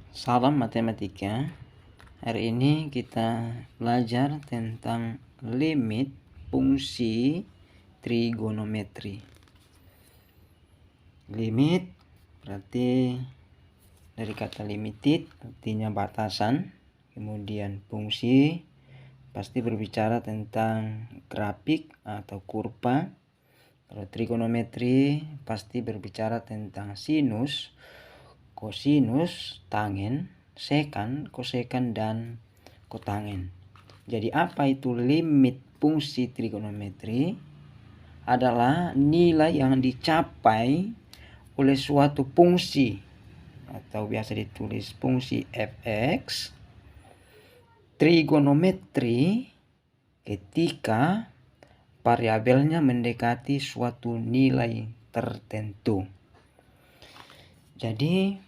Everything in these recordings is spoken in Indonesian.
Salam matematika. Hari ini kita belajar tentang limit fungsi trigonometri. Limit berarti dari kata limited artinya batasan. Kemudian fungsi pasti berbicara tentang grafik atau kurva. Kalau trigonometri pasti berbicara tentang sinus, kosinus, tangen, sekan, kosekan, dan kotangen. Jadi apa itu limit fungsi trigonometri? Adalah nilai yang dicapai oleh suatu fungsi atau biasa ditulis fungsi fx trigonometri ketika variabelnya mendekati suatu nilai tertentu. Jadi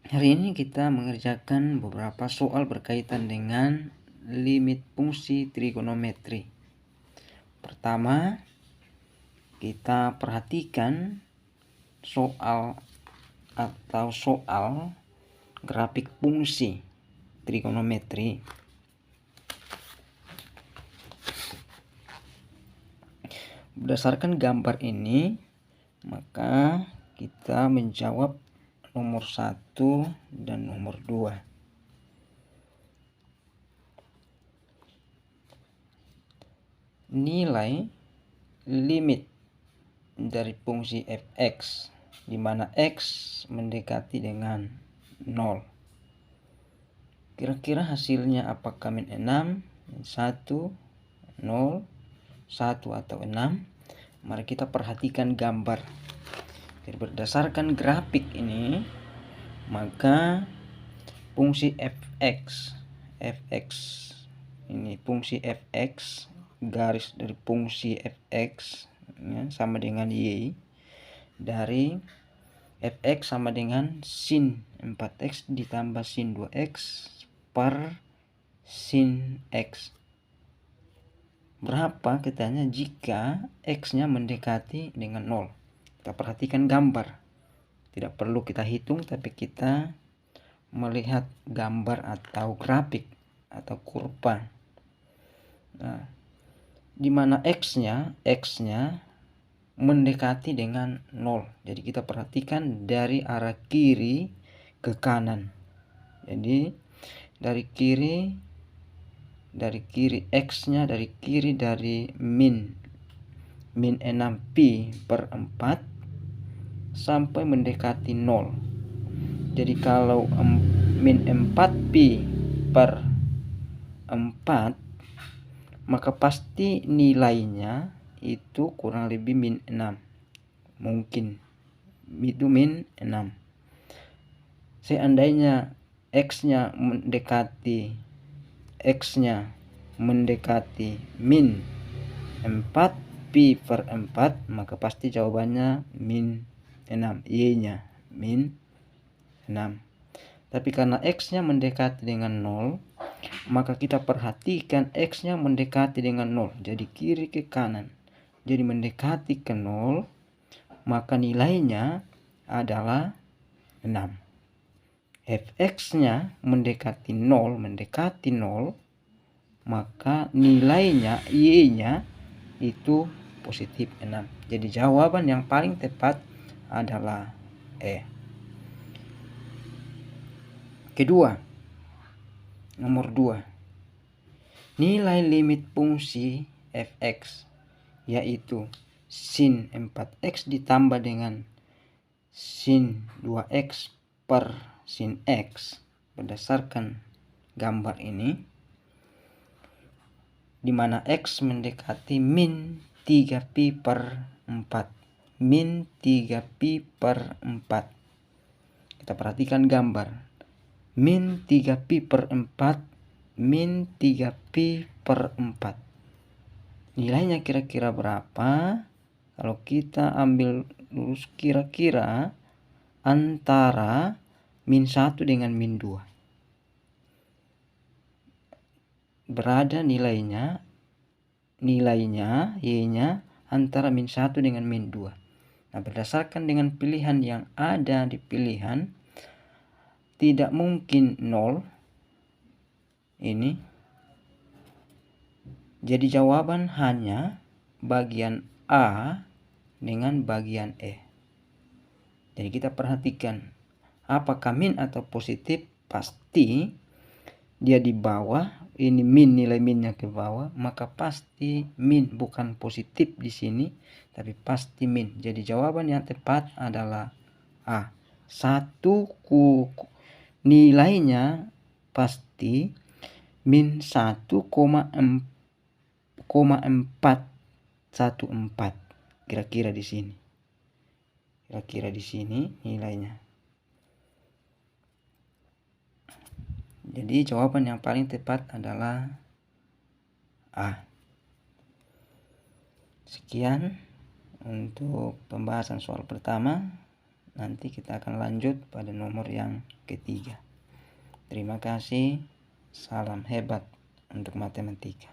hari ini kita mengerjakan beberapa soal berkaitan dengan limit fungsi trigonometri. Pertama, kita perhatikan soal grafik fungsi trigonometri. Berdasarkan gambar ini, maka kita menjawab nomor 1 dan nomor 2. Nilai limit dari fungsi fx di mana x mendekati dengan 0. Kira-kira hasilnya apakah min 6, min 1, 0, 1 atau 6? Mari kita perhatikan gambar. Jadi berdasarkan grafik ini, maka fungsi fx ini fungsi fx, garis dari fungsi fx ya, sama dengan y, dari fx sama dengan sin 4x ditambah sin 2x per sin x. Berapa katanya jika x-nya mendekati dengan 0? Kita perhatikan gambar. Tidak perlu kita hitung, tapi kita melihat gambar atau grafik atau kurva. Nah, di mana x-nya mendekati dengan 0. Jadi kita perhatikan dari arah kiri ke kanan. Jadi dari kiri x-nya dari kiri dari min 6pi per 4 sampai mendekati 0. Jadi kalau min 4pi per 4, maka pasti nilainya itu kurang lebih min 6. Mungkin itu min 6. Seandainya x-nya mendekati min 4pi per 4, maka pasti jawabannya min 6, y-nya min 6. Tapi karena x-nya mendekati dengan 0, maka kita perhatikan x-nya mendekati dengan 0. Jadi kiri ke kanan. Jadi mendekati ke 0, maka nilainya adalah 6. fx-nya mendekati 0, maka nilainya y-nya itu positif 6. Jadi jawaban yang paling tepat adalah E. Kedua, nomor 2. Nilai limit fungsi fx yaitu sin 4x ditambah dengan sin 2x per sin x. Berdasarkan gambar ini, di mana x mendekati min 3pi per 4. Min 3pi per 4. Kita perhatikan gambar. Min 3pi per 4, min 3pi per 4. Nilainya kira-kira berapa? Kalau kita ambil lurus kira-kira antara min 1 dengan min 2. Berada nilainya y-nya antara min 1 dengan min 2. Nah, berdasarkan dengan pilihan yang ada di pilihan, tidak mungkin 0 ini. Jadi jawaban hanya bagian A dengan bagian E. Jadi kita perhatikan apakah min atau positif. Pasti dia di bawah, ini min, nilai minnya ke bawah, maka pasti min, bukan positif di sini, tapi pasti min. Jadi jawaban yang tepat adalah A. 1 nilainya pasti min 1,414. Kira-kira di sini. Kira-kira di sini nilainya. Jadi jawaban yang paling tepat adalah A. Sekian untuk pembahasan soal pertama. Nanti kita akan lanjut pada nomor yang ketiga. Terima kasih. Salam hebat untuk matematika.